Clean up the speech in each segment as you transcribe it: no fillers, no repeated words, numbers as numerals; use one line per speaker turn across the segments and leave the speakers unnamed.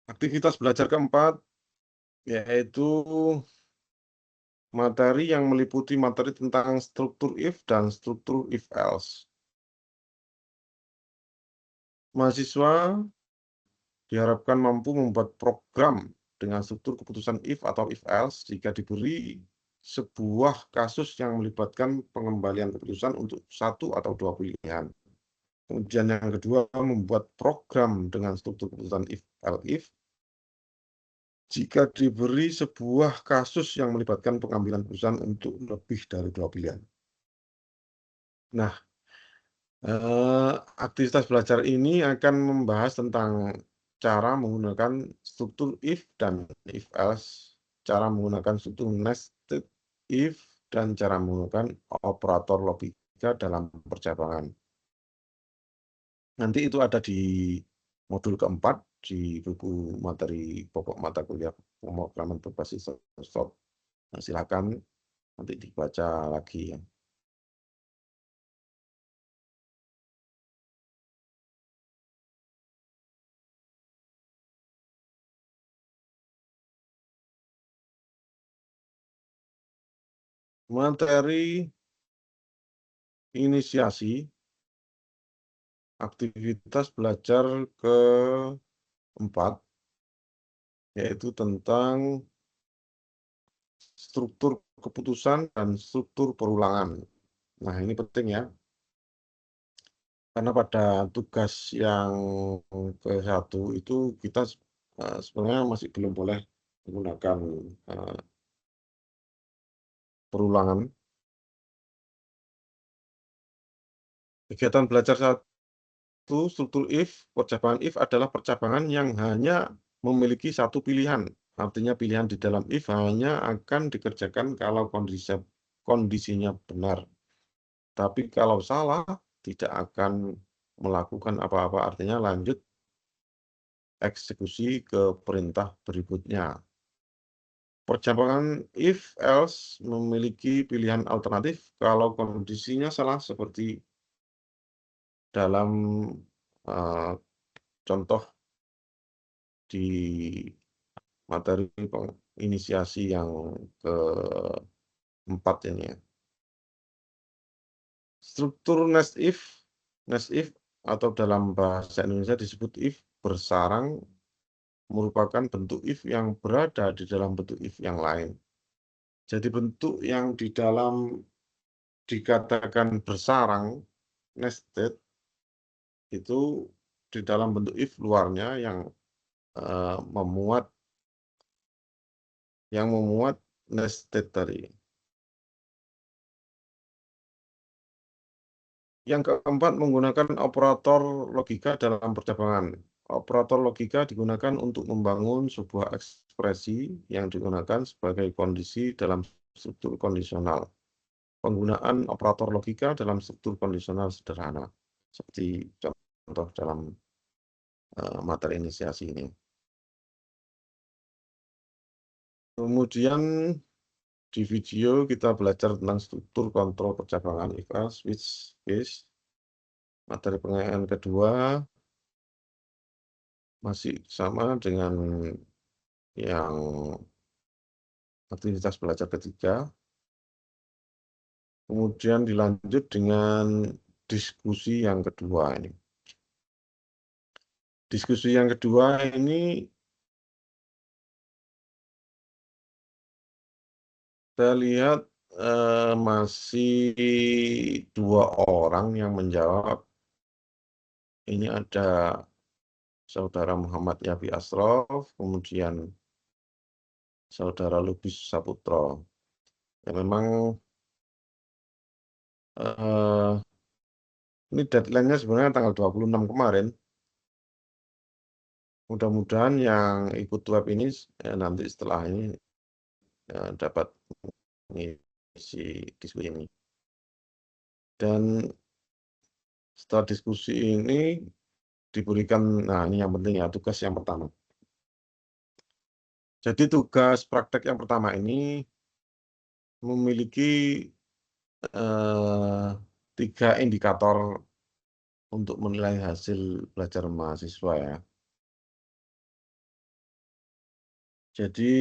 Aktivitas belajar keempat yaitu materi yang meliputi materi tentang struktur if dan struktur if else. Mahasiswa diharapkan mampu membuat program dengan struktur keputusan if atau if else jika diberi sebuah kasus yang melibatkan pengembalian keputusan untuk satu atau dua pilihan. Kemudian yang kedua, membuat program dengan struktur keputusan if else jika diberi sebuah kasus yang melibatkan pengambilan keputusan untuk lebih dari dua pilihan. Nah, aktivitas belajar ini akan membahas tentang cara menggunakan struktur if dan if else, cara menggunakan struktur nested if, dan cara menggunakan operator logika dalam percabangan. Nanti itu ada di modul keempat di buku materi pokok mata kuliah pemrograman berbasis soft. Nah, silakan nanti dibaca lagi ya. Materi inisiasi aktivitas belajar keempat yaitu tentang struktur keputusan dan struktur perulangan. Nah, ini penting ya, karena pada tugas yang ke-1 itu kita sebenarnya masih belum boleh menggunakan perulangan. Kegiatan belajar 1, struktur if, percabangan if adalah percabangan yang hanya memiliki satu pilihan. Artinya pilihan di dalam if hanya akan dikerjakan kalau kondisinya benar. Tapi kalau salah, tidak akan melakukan apa-apa, artinya lanjut eksekusi ke perintah berikutnya. Percabangan if else memiliki pilihan alternatif kalau kondisinya salah seperti dalam contoh di materi inisiasi yang keempat ini ya. Struktur nest if atau dalam bahasa Indonesia disebut if bersarang merupakan bentuk if yang berada di dalam bentuk if yang lain. Jadi bentuk yang di dalam dikatakan bersarang, nested, itu di dalam bentuk if luarnya yang memuat nested tadi. Yang keempat, menggunakan operator logika dalam percabangan. Operator logika digunakan untuk membangun sebuah ekspresi yang digunakan sebagai kondisi dalam struktur kondisional. Penggunaan operator logika dalam struktur kondisional sederhana, seperti contoh dalam materi inisiasi ini. Kemudian di video kita belajar tentang struktur kontrol percabangan if else switch case. Materi pengerjaan kedua masih sama dengan yang aktivitas belajar ketiga. Kemudian dilanjut dengan diskusi yang kedua ini. Diskusi yang kedua ini saya lihat masih 2 orang yang menjawab. Ini ada Saudara Muhammad Yafi Asrof, kemudian Saudara Lubis Saputro. Ya memang ini deadline-nya sebenarnya tanggal 26 kemarin. Mudah-mudahan yang ikut web ini nanti setelah ini dapat mengisi diskusi ini. Dan setelah diskusi ini diberikan, nah ini yang penting ya, tugas yang pertama. Jadi tugas praktek yang pertama ini memiliki 3 indikator untuk menilai hasil belajar mahasiswa ya. Jadi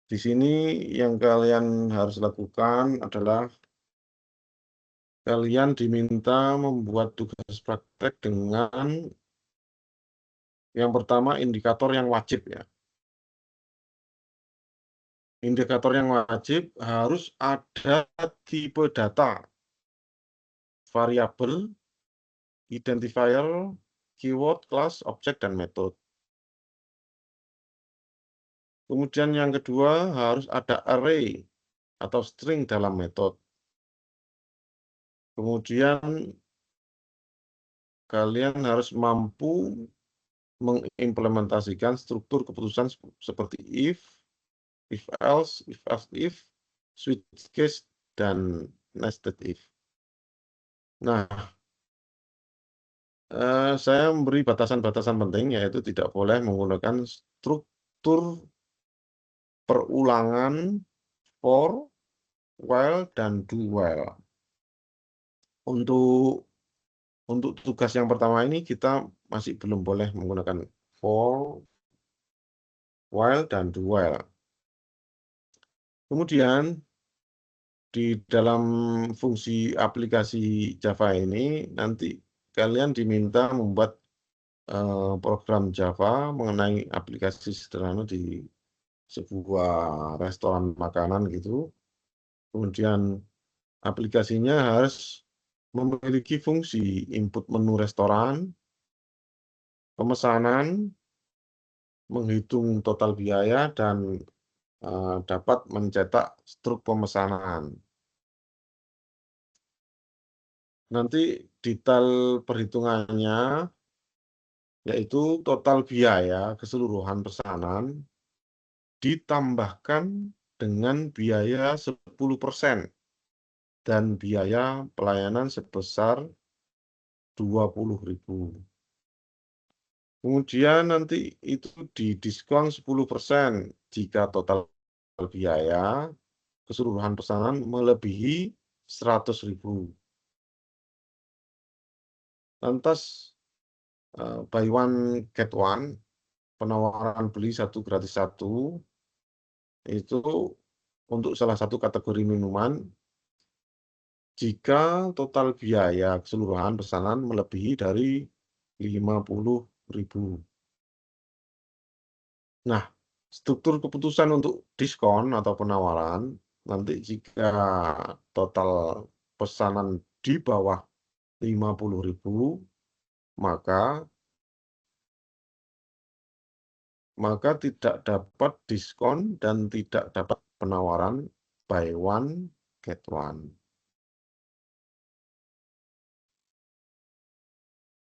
di sini yang kalian harus lakukan adalah kalian diminta membuat tugas praktek dengan yang pertama indikator yang wajib ya. Indikator yang wajib harus ada tipe data, variabel, identifier, keyword, kelas, objek, dan metode. Kemudian yang kedua harus ada array atau string dalam metode. Kemudian kalian harus mampu mengimplementasikan struktur keputusan seperti if else, if, switch case, dan nested if. Nah, saya memberi batasan-batasan penting, yaitu tidak boleh menggunakan struktur perulangan for, while, dan do while. Untuk tugas yang pertama ini kita masih belum boleh menggunakan for, while, dan do while. Kemudian di dalam fungsi aplikasi Java ini nanti kalian diminta membuat program Java mengenai aplikasi sederhana di sebuah restoran makanan gitu. Kemudian aplikasinya harus memiliki fungsi input menu restoran, pemesanan, menghitung total biaya, dan dapat mencetak struk pemesanan. Nanti detail perhitungannya yaitu total biaya keseluruhan pesanan ditambahkan dengan biaya 10% dan biaya pelayanan sebesar 20.000. Kemudian nanti itu didiskon 10% jika total biaya keseluruhan pesanan melebihi 100.000. Lantas buy one get one, penawaran beli satu gratis satu, itu untuk salah satu kategori minuman jika total biaya keseluruhan pesanan melebihi dari 50.000. Nah, struktur keputusan untuk diskon atau penawaran nanti jika total pesanan di bawah 50.000 maka tidak dapat diskon dan tidak dapat penawaran buy one get one.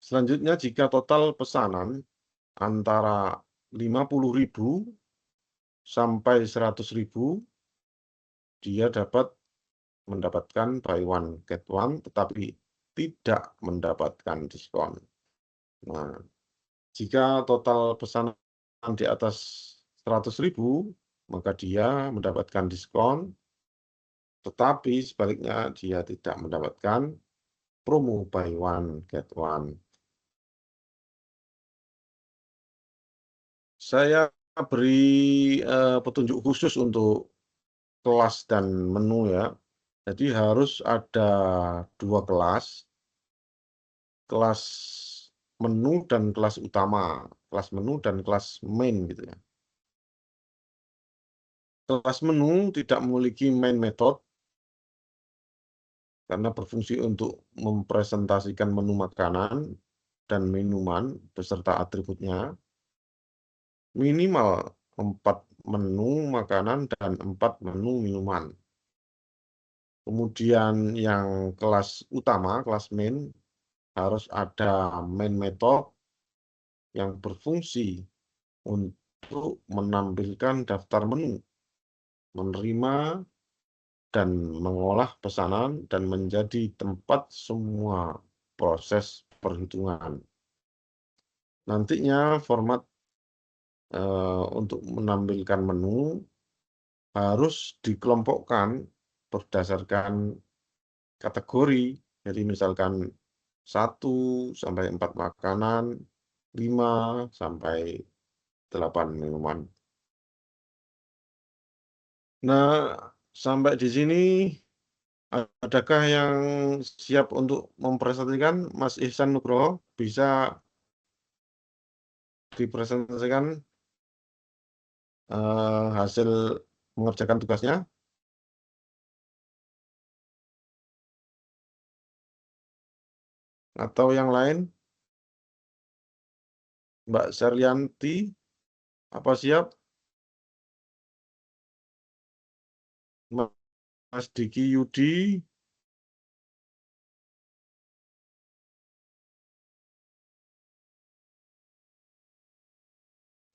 Selanjutnya jika total pesanan antara 50.000 sampai 100.000 dia dapat mendapatkan buy one get one tetapi tidak mendapatkan diskon. Nah, jika total pesanan di atas 100.000 maka dia mendapatkan diskon, tetapi sebaliknya dia tidak mendapatkan promo buy one get one. Saya beri petunjuk khusus untuk kelas dan menu ya. Jadi harus ada 2 kelas, kelas menu dan kelas utama, kelas menu dan kelas main gitu ya. Kelas menu tidak memiliki main method karena berfungsi untuk mempresentasikan menu makanan dan minuman beserta atributnya. Minimal 4 menu makanan dan 4 menu minuman. Kemudian yang kelas utama, kelas main, harus ada main method yang berfungsi untuk menampilkan daftar menu, menerima dan mengolah pesanan, dan menjadi tempat semua proses perhitungan. Nantinya format untuk menampilkan menu harus dikelompokkan berdasarkan kategori. Jadi misalkan 1 sampai 4 makanan, 5 sampai 8 minuman. Nah, sampai di sini adakah yang siap untuk mempresentasikan? Mas Ihsan Nugroho bisa dipresentasikan hasil mengerjakan tugasnya, atau yang lain? Mbak Serlianti, apa siap? Mas Diki Yudi,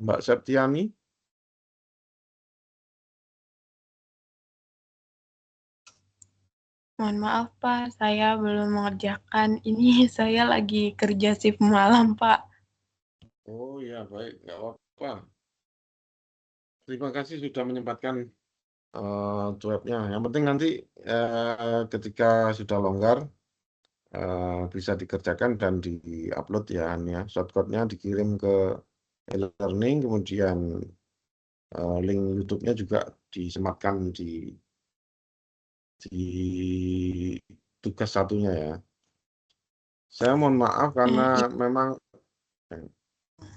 Mbak Septiani?
Mohon maaf Pak, saya belum mengerjakan. Ini saya lagi kerja shift malam Pak.
Oh ya, baik, nggak apa-apa. Terima kasih sudah menyempatkan webnya. Yang penting nanti ketika sudah longgar bisa dikerjakan dan di-upload ya, shortcode-nya dikirim ke e-learning, kemudian link YouTube-nya juga disematkan di tugas satunya ya. Saya mohon maaf karena memang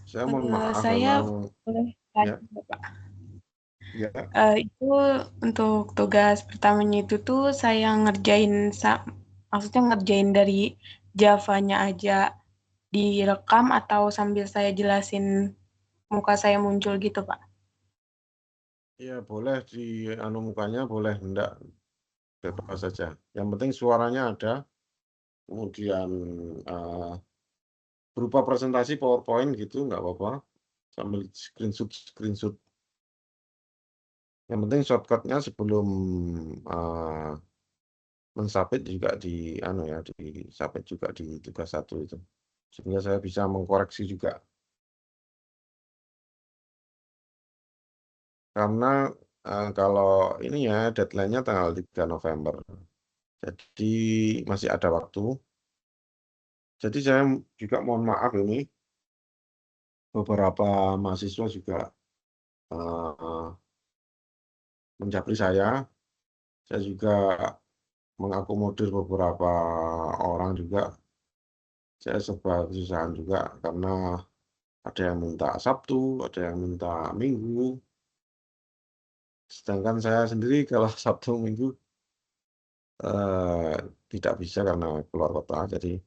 saya mohon maaf
Saya
memang
boleh
ya.
tanya Pak.
Ya.
Itu untuk tugas pertamanya itu tuh saya ngerjain, maksudnya ngerjain dari Java-nya aja, direkam atau sambil saya jelasin muka saya muncul gitu Pak?
Ya boleh di mukanya, boleh enggak, bebas saja. Yang penting suaranya ada, kemudian berupa presentasi PowerPoint gitu, nggak apa-apa, sambil screenshot. Yang penting shortcut-nya sebelum mensubmit juga di-submit juga di tugas 1 itu. Sehingga saya bisa mengkoreksi juga. Karena kalau ini ya deadline-nya tanggal 3 November. Jadi masih ada waktu. Jadi saya juga mohon maaf ini, beberapa mahasiswa juga menjapri saya. Saya juga mengakomodir beberapa orang juga. Saya serba kesusahan juga karena ada yang minta Sabtu, ada yang minta Minggu. Sedangkan saya sendiri kalau Sabtu Minggu tidak bisa karena keluar kota. Jadi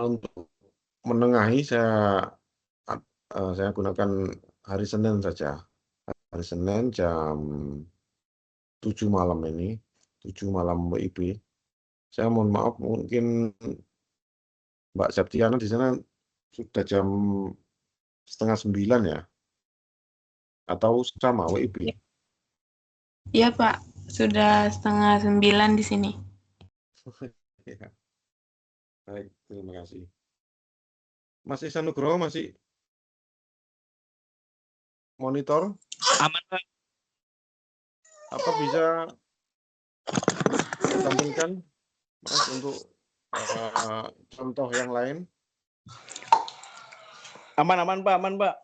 untuk menengahi saya gunakan hari Senin saja. Hari Senin jam 7 malam ini, 7 malam WIB. Saya mohon maaf, mungkin Mbak Septiana di sana sudah jam setengah 9 ya? Atau sama WIB?
Iya Pak, sudah 8:30 di sini.
Ya, baik, terima kasih. Mas Ihsan Nugroho masih monitor?
Aman Pak.
Apa bisa ditampilkan Mas untuk contoh yang lain?
Aman Pak.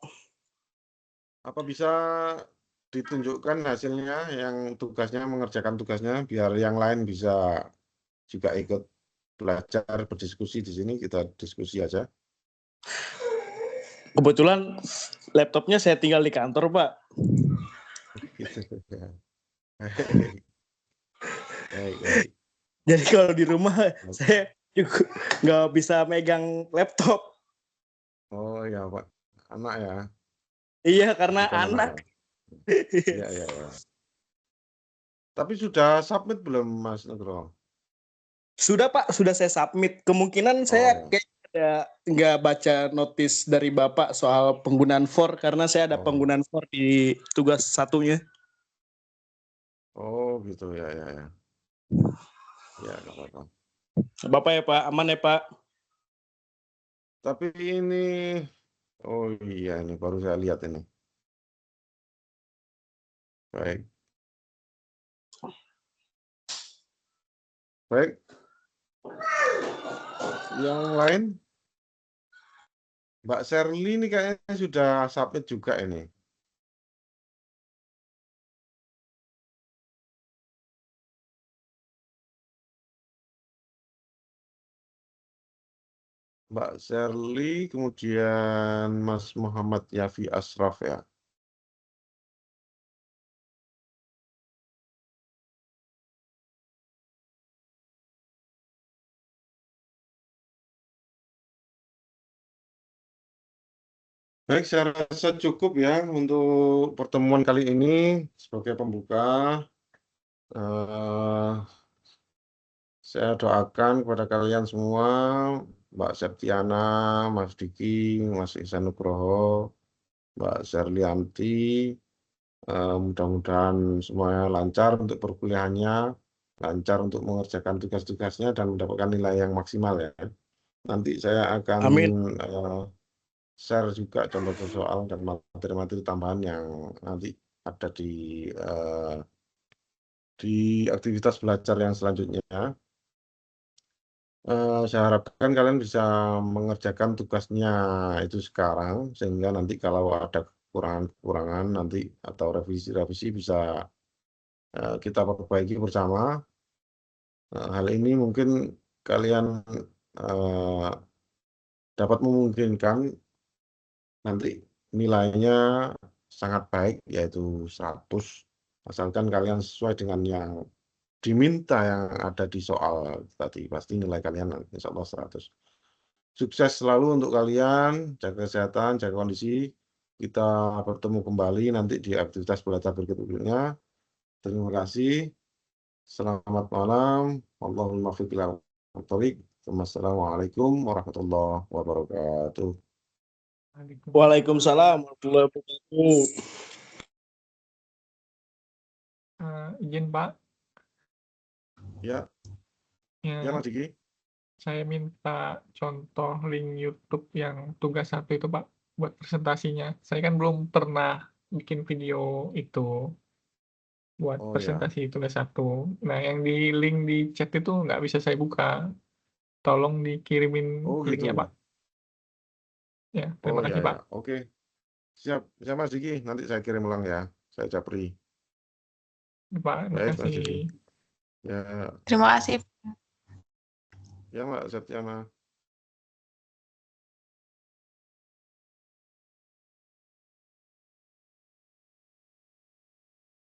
Apa bisa ditunjukkan hasilnya yang mengerjakan tugasnya biar yang lain bisa juga ikut belajar berdiskusi di sini, kita diskusi aja.
Kebetulan laptopnya saya tinggal di kantor Pak.
Gitu ya. Baik.
Jadi kalau di rumah saya juga nggak bisa megang laptop.
Oh ya Pak, anak ya.
Iya karena
Bukan
anak.
Ya. Ya. Tapi sudah submit belum Mas Nugroho?
Sudah Pak, sudah saya submit. Kemungkinan saya
Oh.
kayak nggak baca notis dari Bapak soal penggunaan for karena saya ada penggunaan for di tugas satunya.
Oh gitu ya. Ya nggak apa-apa.
Bapak ya Pak, aman ya Pak.
Tapi ini, oh iya ini baru saya lihat ini. Baik. Yang lain? Mbak Sherly ini kayaknya sudah submit juga ini. Mbak Sherly, kemudian Mas Muhammad Yafi Ashraf ya. Baik, saya rasa cukup ya untuk pertemuan kali ini sebagai pembuka. Eh, saya doakan kepada kalian semua, Mbak Septiana, Mas Diki, Mas Ihsan Nugroho, Mbak Sherlianti, mudah-mudahan semuanya lancar untuk perkuliahannya, lancar untuk mengerjakan tugas-tugasnya dan mendapatkan nilai yang maksimal ya. Nanti saya akan
Amin.
share juga contoh soal dan materi-materi tambahan yang nanti ada di aktivitas belajar yang selanjutnya. Saya harapkan kalian bisa mengerjakan tugasnya itu sekarang, sehingga nanti kalau ada kekurangan-kekurangan nanti atau revisi-revisi bisa kita perbaiki bersama. Hal ini mungkin kalian dapat memungkinkan nanti nilainya sangat baik, yaitu 100, asalkan kalian sesuai dengan yang diminta yang ada di soal tadi, pasti nilai kalian insya Allah 100. Sukses selalu untuk kalian, jaga kesehatan, jaga kondisi. Kita bertemu kembali nanti di aktivitas belajar berikutnya. Terima kasih. Selamat malam. Allahumma fiqh ila thoriq. Wassalamualaikum warahmatullahi wabarakatuh.
Waalaikumsalam warahmatullahi wabarakatuh.
Izin Pak,
Ya, ya
ya,
Mas Diki.
saya minta contoh link YouTube yang tugas 1 itu Pak, buat presentasinya. Saya kan belum pernah bikin video itu buat
Oh ya,
presentasi tugas 1. Nah, yang di link di chat itu nggak bisa saya buka. Tolong dikirimin
oh
linknya
gitu.
Pak. Ya,
Oh
terima
ya
kasih
ya,
Pak.
oke. Siap, siap Mas Diki. Nanti saya kirim ulang ya. Saya Japri.
Pak, terima
Baik Mas
kasih.
Diki. Ya,
Terima kasih.
ya Mbak Septiana.